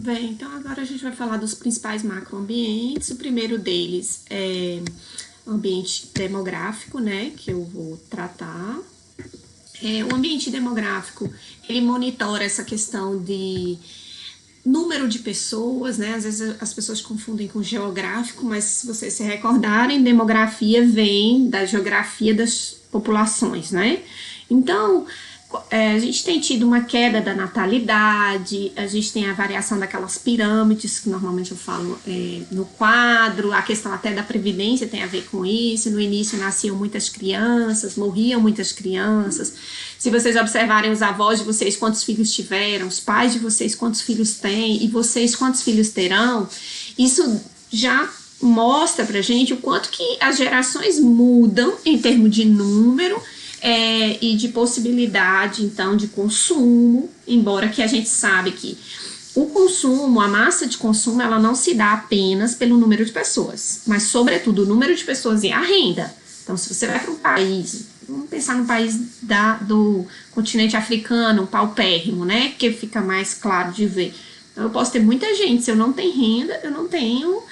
Bem, então agora a gente vai falar dos principais macroambientes. O primeiro deles é o ambiente demográfico, né, que eu vou tratar. O ambiente demográfico, ele monitora essa questão de número de pessoas, né? Às vezes as pessoas confundem com geográfico, mas se vocês se recordarem, demografia vem da geografia das populações, né? Então, a gente tem tido uma queda da natalidade, a gente tem a variação daquelas pirâmides, que normalmente eu falo no quadro, a questão até da previdência tem a ver com isso. No início nasciam muitas crianças, morriam muitas crianças. Se vocês observarem os avós de vocês, quantos filhos tiveram, os pais de vocês, quantos filhos têm, e vocês, quantos filhos terão, isso já mostra pra gente o quanto que as gerações mudam em termos de número, e de possibilidade, então, de consumo, embora que a gente sabe que o consumo, a massa de consumo, ela não se dá apenas pelo número de pessoas, mas, sobretudo, o número de pessoas e a renda. Então, se você vai para um país, vamos pensar no país do continente africano, um paupérrimo, né, que fica mais claro de ver. Então, eu posso ter muita gente, se eu não tenho renda, eu não tenho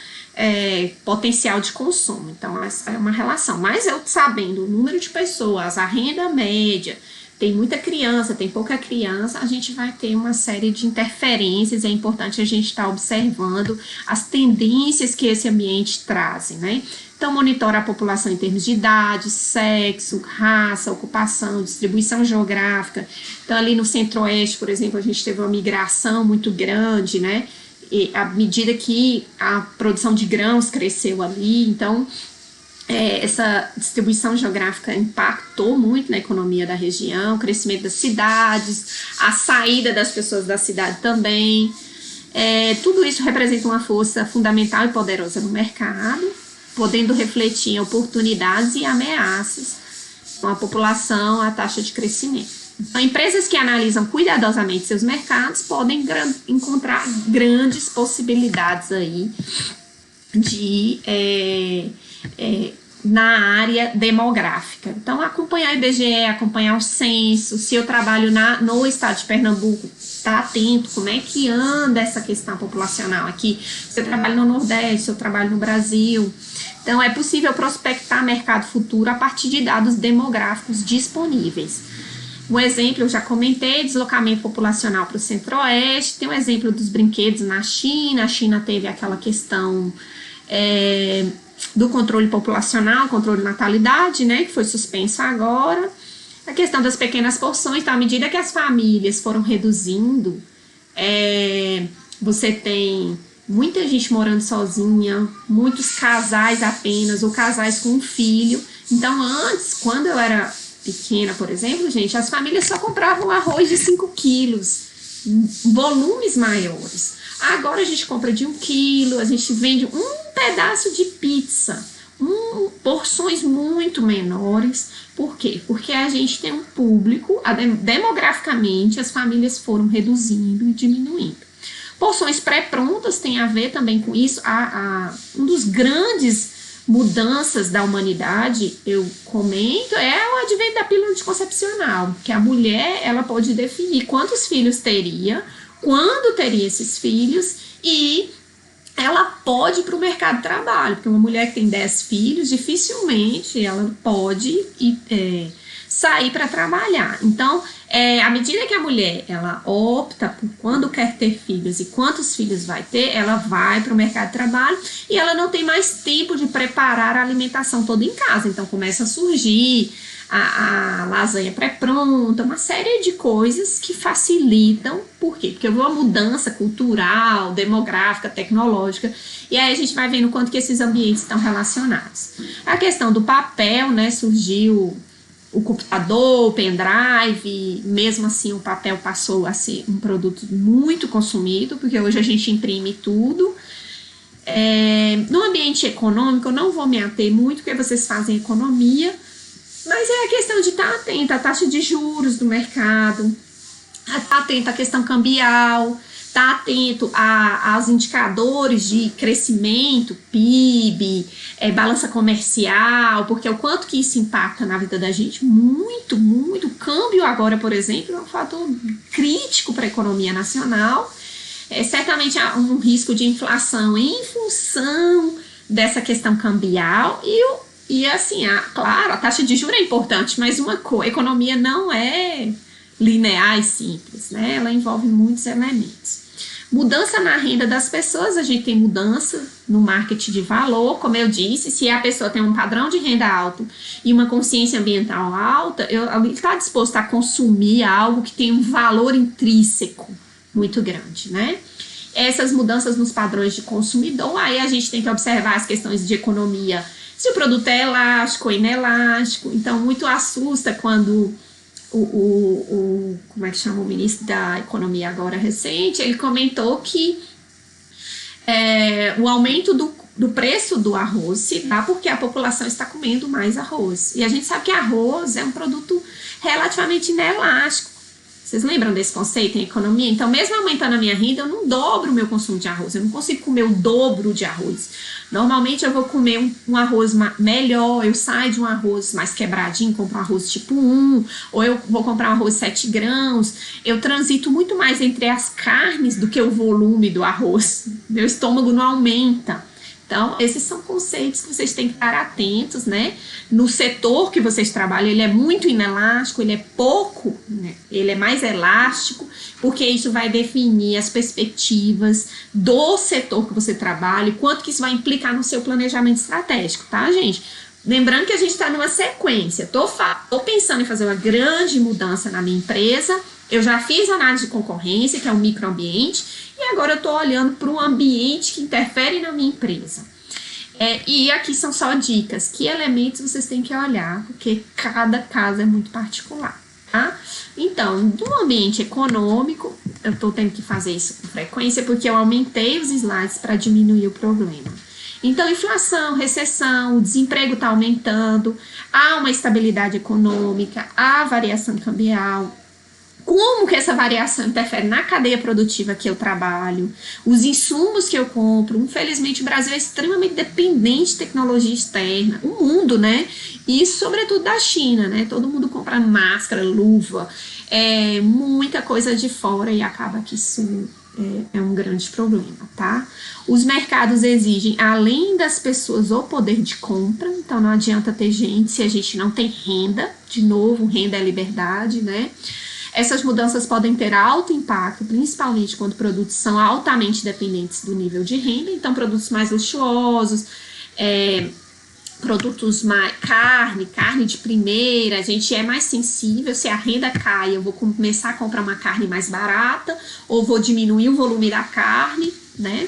potencial de consumo. Então, essa é uma relação. Mas eu sabendo o número de pessoas, a renda média, tem muita criança, tem pouca criança, a gente vai ter uma série de interferências. É importante a gente estar observando as tendências que esse ambiente traz, né? Então, monitora a população em termos de idade, sexo, raça, ocupação, distribuição geográfica. Então, ali no centro-oeste, por exemplo, a gente teve uma migração muito grande, né? E à medida que a produção de grãos cresceu ali, então essa distribuição geográfica impactou muito na economia da região, o crescimento das cidades, a saída das pessoas da cidade também. Tudo isso representa uma força fundamental e poderosa no mercado, podendo refletir em oportunidades e ameaças com a população, a taxa de crescimento. Então, empresas que analisam cuidadosamente seus mercados podem encontrar grandes possibilidades aí de na área demográfica. Então, acompanhar o IBGE, acompanhar o censo. Se eu trabalho no estado de Pernambuco, tá atento como é que anda essa questão populacional aqui. Se eu trabalho no Nordeste, se eu trabalho no Brasil. Então, é possível prospectar mercado futuro a partir de dados demográficos disponíveis. Um exemplo, eu já comentei, deslocamento populacional para o centro-oeste. Tem um exemplo dos brinquedos na China. A China teve aquela questão do controle populacional, controle de natalidade, né, que foi suspensa agora. A questão das pequenas porções, então, à medida que as famílias foram reduzindo, você tem muita gente morando sozinha, muitos casais apenas, ou casais com um filho. Então, antes, quando eu era pequena, por exemplo, gente, as famílias só compravam arroz de 5 quilos, volumes maiores. Agora a gente compra de 1 quilo, a gente vende um pedaço de pizza, porções muito menores. Por quê? Porque a gente tem um público, demograficamente as famílias foram reduzindo e diminuindo. Porções pré-prontas tem a ver também com isso. Um dos grandes mudanças da humanidade, eu comento, é o advento da pílula anticoncepcional, que a mulher, ela pode definir quantos filhos teria, quando teria esses filhos, e ela pode ir para o mercado de trabalho, porque uma mulher que tem 10 filhos, dificilmente ela pode sair para trabalhar. Então, à medida que a mulher ela opta por quando quer ter filhos e quantos filhos vai ter, ela vai para o mercado de trabalho e ela não tem mais tempo de preparar a alimentação toda em casa. Então, começa a surgir a lasanha pré-pronta, uma série de coisas que facilitam. Por quê? Porque houve uma mudança cultural, demográfica, tecnológica, e aí a gente vai vendo quanto que esses ambientes estão relacionados. A questão do papel, né, surgiu o computador, o pendrive, mesmo assim o papel passou a ser um produto muito consumido, porque hoje a gente imprime tudo. No ambiente econômico, eu não vou me ater muito, porque vocês fazem economia, mas é a questão de estar atento à taxa de juros do mercado, estar atento à questão cambial, estar atento aos indicadores de crescimento, PIB, balança comercial, porque o quanto que isso impacta na vida da gente, muito, muito. O câmbio agora, por exemplo, é um fator crítico para a economia nacional. certamente há um risco de inflação em função dessa questão cambial e assim, claro, a taxa de juros é importante, mas economia não é linear e simples, né? Ela envolve muitos elementos. Mudança na renda das pessoas, a gente tem mudança no marketing de valor, como eu disse, se a pessoa tem um padrão de renda alto e uma consciência ambiental alta, ele está disposto a consumir algo que tem um valor intrínseco muito grande, né? Essas mudanças nos padrões de consumidor, aí a gente tem que observar as questões de economia, se o produto é elástico ou inelástico, então muito assusta quando como é que chama o ministro da economia agora recente, ele comentou que o aumento do preço do arroz se dá porque a população está comendo mais arroz, e a gente sabe que arroz é um produto relativamente inelástico. Vocês lembram desse conceito em economia? Então, mesmo aumentando a minha renda, eu não dobro o meu consumo de arroz. Eu não consigo comer o dobro de arroz. Normalmente, eu vou comer um arroz melhor. Eu saio de um arroz mais quebradinho, compro um arroz tipo 1. Ou eu vou comprar um arroz 7 grãos. Eu transito muito mais entre as carnes do que o volume do arroz. Meu estômago não aumenta. Então, esses são conceitos que vocês têm que estar atentos, né? No setor que vocês trabalham, ele é muito inelástico, ele é pouco, né? Ele é mais elástico, porque isso vai definir as perspectivas do setor que você trabalha e quanto que isso vai implicar no seu planejamento estratégico, tá, gente? Lembrando que a gente está numa sequência. Tô pensando em fazer uma grande mudança na minha empresa. Eu já fiz análise de concorrência, que é um microambiente, e agora eu estou olhando para um ambiente que interfere na minha empresa. E aqui são só dicas. Que elementos vocês têm que olhar, porque cada caso é muito particular, tá? Então, do ambiente econômico, eu estou tendo que fazer isso com frequência, porque eu aumentei os slides para diminuir o problema. Então, inflação, recessão, o desemprego está aumentando, há uma estabilidade econômica, há variação cambial. Como que essa variação interfere na cadeia produtiva que eu trabalho, os insumos que eu compro. Infelizmente, o Brasil é extremamente dependente de tecnologia externa, o mundo, né? E sobretudo da China, né? Todo mundo compra máscara, luva, muita coisa de fora, e acaba que isso é um grande problema, tá? Os mercados exigem, além das pessoas, o poder de compra. Então, não adianta ter gente se a gente não tem renda. De novo, renda é liberdade, né? Essas mudanças podem ter alto impacto, principalmente quando produtos são altamente dependentes do nível de renda. Então, produtos mais luxuosos, produtos mais carne de primeira, a gente é mais sensível. Se a renda cai, eu vou começar a comprar uma carne mais barata, ou vou diminuir o volume da carne, né?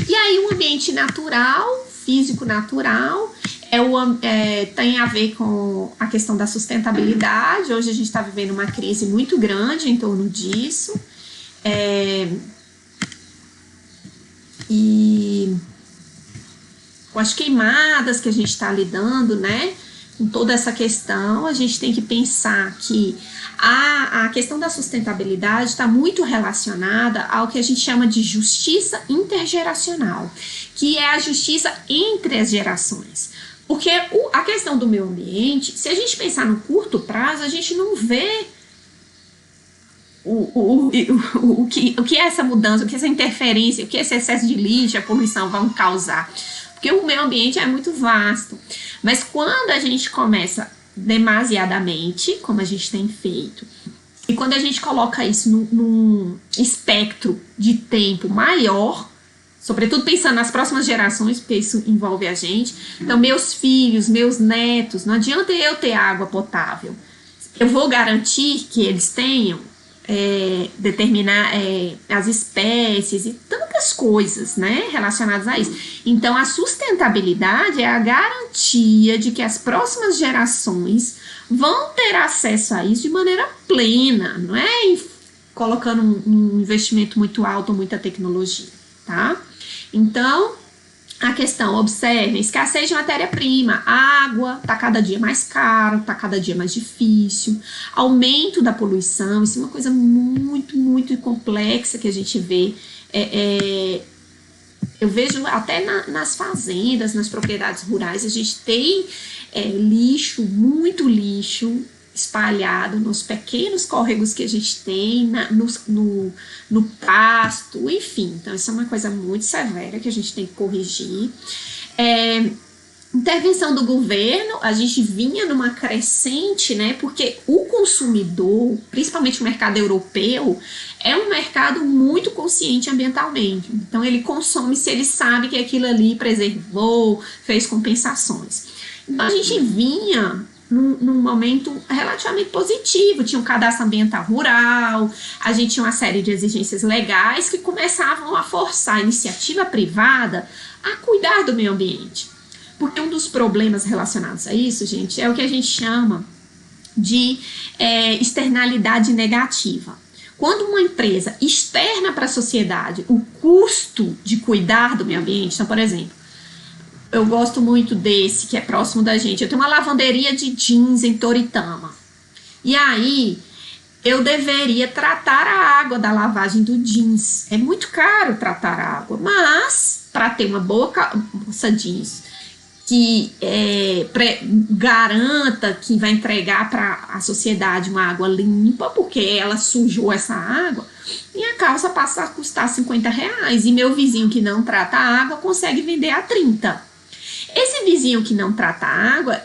E aí, um ambiente natural, físico natural, tem a ver com a questão da sustentabilidade. Hoje a gente está vivendo uma crise muito grande em torno disso. E com as queimadas que a gente está lidando, né? Com toda essa questão, a gente tem que pensar que a questão da sustentabilidade está muito relacionada ao que a gente chama de justiça intergeracional, que é a justiça entre as gerações. Porque a questão do meio ambiente, se a gente pensar no curto prazo, a gente não vê o que é essa mudança, o que é essa interferência, o que esse excesso de lixo, a poluição vão causar. Porque o meio ambiente é muito vasto. Mas quando a gente começa demasiadamente, como a gente tem feito, e quando a gente coloca isso num espectro de tempo maior, sobretudo pensando nas próximas gerações, porque isso envolve a gente. Então, meus filhos, meus netos, não adianta eu ter água potável. Eu vou garantir que eles tenham, determinar as espécies e tantas coisas, né, relacionadas a isso. Então, a sustentabilidade é a garantia de que as próximas gerações vão ter acesso a isso de maneira plena, não é colocando um investimento muito alto, muita tecnologia, tá? Então, a questão, observem, escassez de matéria-prima, água está cada dia mais caro, está cada dia mais difícil, aumento da poluição, isso é uma coisa muito, muito complexa que a gente vê. Eu vejo até nas fazendas, nas propriedades rurais, a gente tem lixo, muito lixo, espalhado nos pequenos córregos que a gente tem, no pasto, enfim. Então, isso é uma coisa muito severa que a gente tem que corrigir. Intervenção do governo, a gente vinha numa crescente, né? Porque o consumidor, principalmente o mercado europeu, é um mercado muito consciente ambientalmente. Então, ele consome se ele sabe que aquilo ali preservou, fez compensações. Então, a gente vinha num momento relativamente positivo. Tinha um cadastro ambiental rural, a gente tinha uma série de exigências legais que começavam a forçar a iniciativa privada a cuidar do meio ambiente. Porque um dos problemas relacionados a isso, gente, é o que a gente chama de externalidade negativa. Quando uma empresa externa para a sociedade o custo de cuidar do meio ambiente, então, por exemplo, eu gosto muito desse, que é próximo da gente, eu tenho uma lavanderia de jeans em Toritama. E aí, eu deveria tratar a água da lavagem do jeans. É muito caro tratar a água, mas para ter uma boa calça jeans que garanta que vai entregar para a sociedade uma água limpa, porque ela sujou essa água, minha calça passa a custar R$50 e meu vizinho que não trata a água consegue vender a 30. Esse vizinho que não trata a água,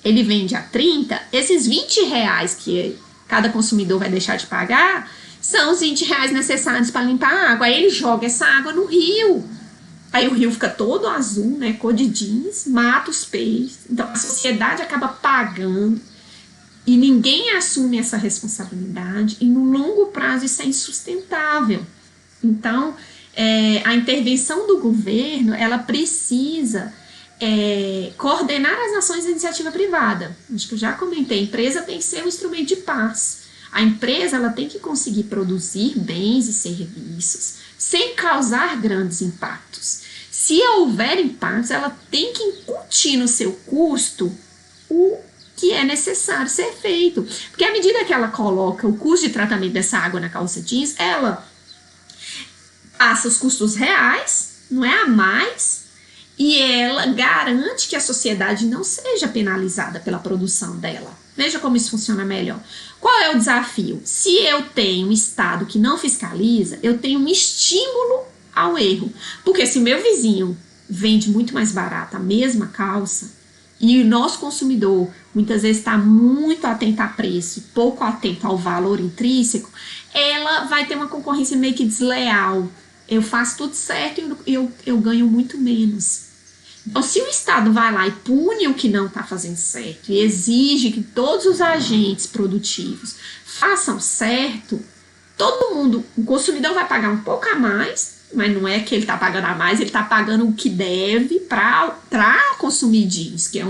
ele vende a 30, esses R$20 que cada consumidor vai deixar de pagar, são os R$20 necessários para limpar a água. Aí ele joga essa água no rio. Aí o rio fica todo azul, né, cor de jeans, mata os peixes. Então a sociedade acaba pagando e ninguém assume essa responsabilidade e no longo prazo isso é insustentável. Então a intervenção do governo, ela precisa coordenar as ações da iniciativa privada. Acho que eu já comentei, a empresa tem que ser um instrumento de paz. A empresa ela tem que conseguir produzir bens e serviços sem causar grandes impactos. Se houver impactos, ela tem que incutir no seu custo o que é necessário ser feito. Porque à medida que ela coloca o custo de tratamento dessa água na calça jeans, ela passa os custos reais, não é a mais, e ela garante que a sociedade não seja penalizada pela produção dela. Veja como isso funciona melhor. Qual é o desafio? Se eu tenho um Estado que não fiscaliza, eu tenho um estímulo ao erro. Porque se meu vizinho vende muito mais barato a mesma calça e o nosso consumidor muitas vezes está muito atento a preço, pouco atento ao valor intrínseco, ela vai ter uma concorrência meio que desleal. Eu faço tudo certo e eu ganho muito menos. Então, se o Estado vai lá e pune o que não está fazendo certo e exige que todos os agentes produtivos façam certo, todo mundo, o consumidor vai pagar um pouco a mais, mas não é que ele está pagando a mais, ele está pagando o que deve para consumir jeans, que é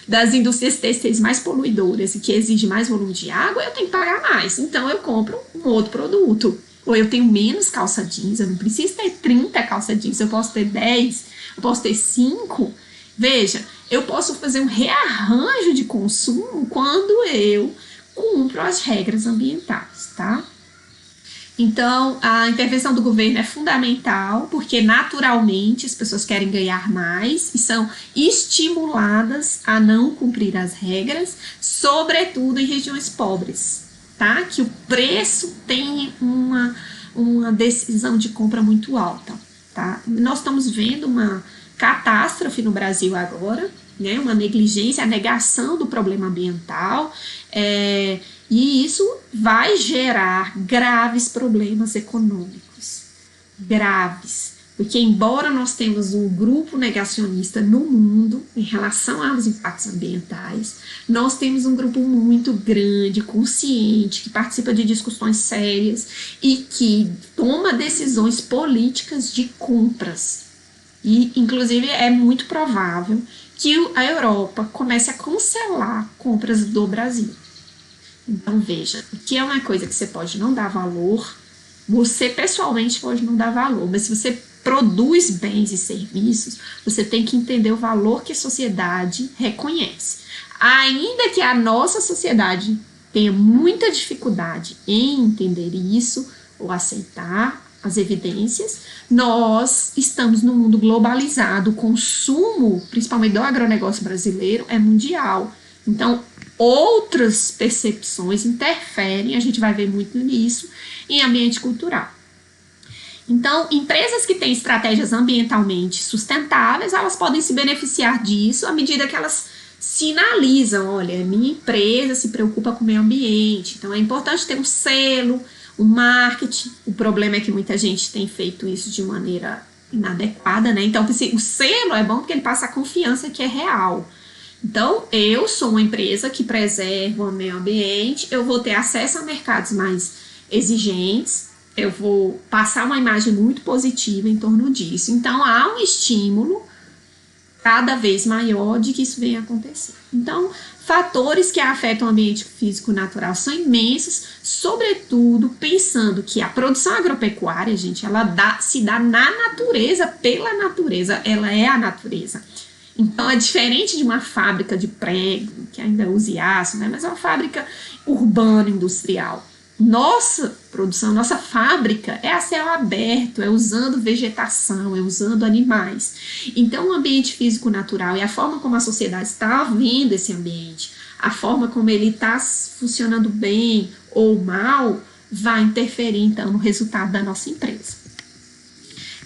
das indústrias têxteis mais poluidoras e que exige mais volume de água, eu tenho que pagar mais. Então, eu compro um outro produto. Ou eu tenho menos calça jeans, eu não preciso ter 30 calça jeans, eu posso ter 10, eu posso ter 5. Veja, eu posso fazer um rearranjo de consumo quando eu cumpro as regras ambientais, tá? Então, a intervenção do governo é fundamental, porque naturalmente as pessoas querem ganhar mais e são estimuladas a não cumprir as regras, sobretudo em regiões pobres, tá? Que o preço tem uma decisão de compra muito alta, tá? Nós estamos vendo uma catástrofe no Brasil agora, né? Uma negligência, a negação do problema ambiental, e isso vai gerar graves problemas econômicos, graves, porque embora nós temos um grupo negacionista no mundo em relação aos impactos ambientais, nós temos um grupo muito grande, consciente, que participa de discussões sérias e que toma decisões políticas de compras. E, inclusive, é muito provável que a Europa comece a cancelar compras do Brasil. Então, veja, o que é uma coisa que você pode não dar valor, você pessoalmente pode não dar valor, mas se você produz bens e serviços, você tem que entender o valor que a sociedade reconhece. Ainda que a nossa sociedade tenha muita dificuldade em entender isso ou aceitar as evidências, nós estamos num mundo globalizado, o consumo, principalmente do agronegócio brasileiro, é mundial. Então, outras percepções interferem, a gente vai ver muito nisso, em ambiente cultural. Então, empresas que têm estratégias ambientalmente sustentáveis, elas podem se beneficiar disso à medida que elas sinalizam, olha, minha empresa se preocupa com o meio ambiente, então é importante ter um selo, um marketing. O problema é que muita gente tem feito isso de maneira inadequada, né? Então, o selo é bom porque ele passa a confiança que é real. Então, eu sou uma empresa que preserva o meio ambiente, eu vou ter acesso a mercados mais exigentes, eu vou passar uma imagem muito positiva em torno disso. Então, há um estímulo cada vez maior de que isso venha a acontecer. Então, fatores que afetam o ambiente físico natural são imensos, sobretudo pensando que a produção agropecuária, gente, ela se dá na natureza, pela natureza, ela é a natureza. Então, é diferente de uma fábrica de prego, que ainda usa aço, né? Mas é uma fábrica urbana, industrial. Nossa produção, nossa fábrica é a céu aberto, é usando vegetação, é usando animais. Então, o ambiente físico natural e a forma como a sociedade está vendo esse ambiente, a forma como ele está funcionando bem ou mal, vai interferir, então, no resultado da nossa empresa.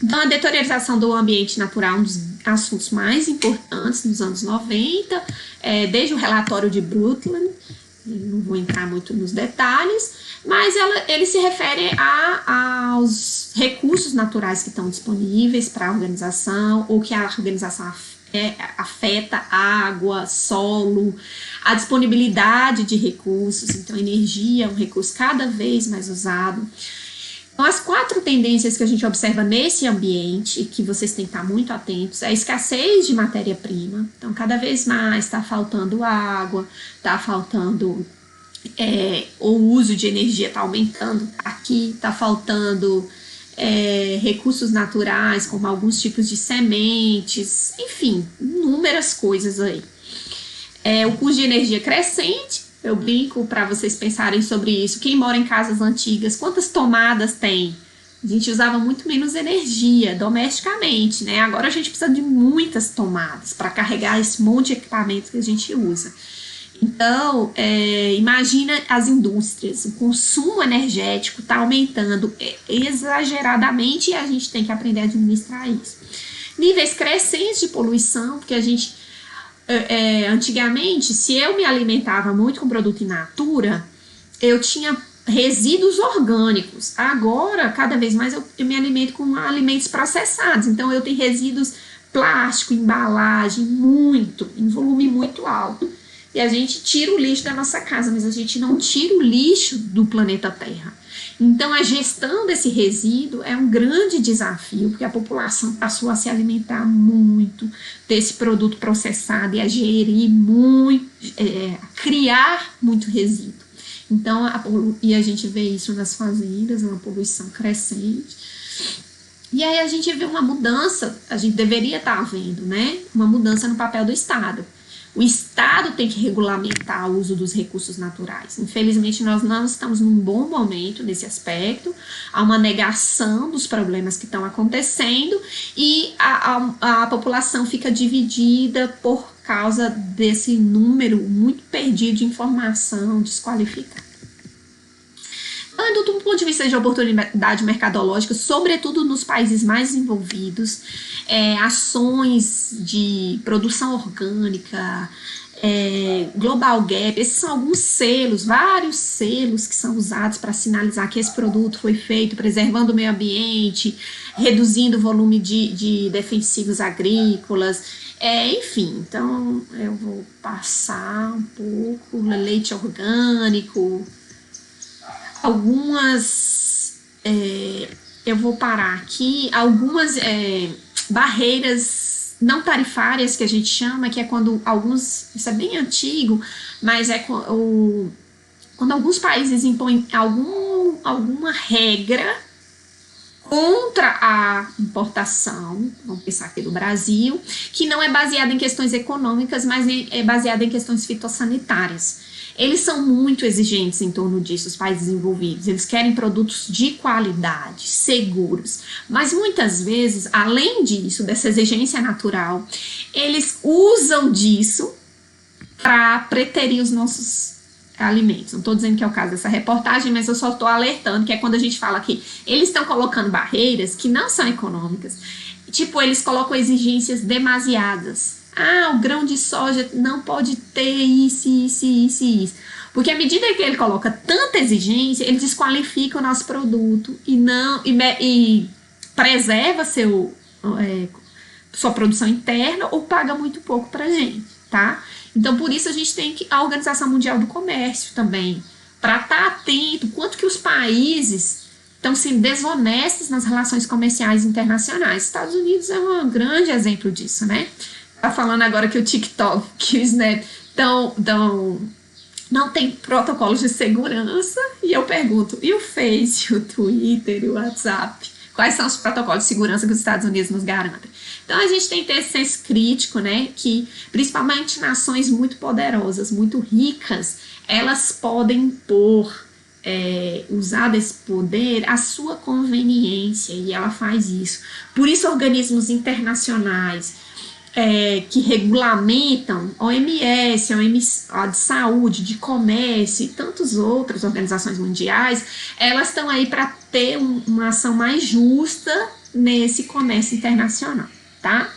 Então, a deteriorização do ambiente natural é um dos assuntos mais importantes nos anos 90, desde o relatório de Brundtland, não vou entrar muito nos detalhes, mas ele se refere aos recursos naturais que estão disponíveis para a organização, ou que a organização afeta água, solo, a disponibilidade de recursos. Então, energia é um recurso cada vez mais usado. Então, as 4 tendências que a gente observa nesse ambiente, que vocês têm que estar muito atentos, é a escassez de matéria-prima. Então, cada vez mais está faltando água, está faltando... o uso de energia está aumentando aqui, está faltando recursos naturais, como alguns tipos de sementes, enfim, inúmeras coisas aí. O custo de energia crescente, eu brinco para vocês pensarem sobre isso. Quem mora em casas antigas, quantas tomadas tem? A gente usava muito menos energia domesticamente, né? Agora a gente precisa de muitas tomadas para carregar esse monte de equipamentos que a gente usa. Então, imagina as indústrias, o consumo energético está aumentando exageradamente e a gente tem que aprender a administrar isso. Níveis crescentes de poluição, porque a gente, antigamente, se eu me alimentava muito com produto in natura, eu tinha resíduos orgânicos. Agora, cada vez mais, eu me alimento com alimentos processados, então eu tenho resíduos plástico, embalagem, em volume muito alto. E a gente tira o lixo da nossa casa, mas a gente não tira o lixo do planeta Terra. Então, a gestão desse resíduo é um grande desafio, porque a população passou a se alimentar muito desse produto processado e a gerir muito, a criar muito resíduo. Então, e a gente vê isso nas fazendas, uma poluição crescente. E aí a gente vê uma mudança, a gente deveria estar vendo, né? Uma mudança no papel do Estado. O Estado tem que regulamentar o uso dos recursos naturais. Infelizmente, nós não estamos num bom momento nesse aspecto. Há uma negação dos problemas que estão acontecendo e a população fica dividida por causa desse número muito perdido de informação desqualificada. Do ponto de vista de oportunidade mercadológica, sobretudo nos países mais desenvolvidos, ações de produção orgânica, Global Gap, esses são alguns selos, vários selos que são usados para sinalizar que esse produto foi feito preservando o meio ambiente, reduzindo o volume de defensivos agrícolas, enfim. Então eu vou passar um pouco, leite orgânico, algumas, eu vou parar aqui, algumas barreiras não tarifárias que a gente chama, que é quando isso é bem antigo, mas quando alguns países impõem alguma regra contra a importação, vamos pensar aqui do Brasil, que não é baseada em questões econômicas, mas é baseada em questões fitossanitárias. Eles são muito exigentes em torno disso, os países envolvidos. Eles querem produtos de qualidade, seguros. Mas muitas vezes, além disso, dessa exigência natural, eles usam disso para preterir os nossos alimentos. Não estou dizendo que é o caso dessa reportagem, mas eu só estou alertando que é quando a gente fala que eles estão colocando barreiras que não são econômicas. Tipo, eles colocam exigências demasiadas. Ah, o grão de soja não pode ter isso. Porque à medida que ele coloca tanta exigência, ele desqualifica o nosso produto e preserva sua produção interna ou paga muito pouco pra gente, tá? Então, por isso a gente tem a Organização Mundial do Comércio também, para estar atento quanto que os países estão sendo desonestos nas relações comerciais internacionais. Estados Unidos é um grande exemplo disso, né? Tá falando agora que o TikTok, que o Snap não tem protocolos de segurança, e eu pergunto, e o Face, o Twitter, o WhatsApp? Quais são os protocolos de segurança que os Estados Unidos nos garantem? Então, a gente tem que ter esse senso crítico, né, que principalmente nações muito poderosas, muito ricas, elas podem usar desse poder à sua conveniência, e ela faz isso. Por isso, organismos internacionais que regulamentam, OMS, a de saúde, de comércio e tantas outras organizações mundiais, elas estão aí para ter uma ação mais justa nesse comércio internacional, tá?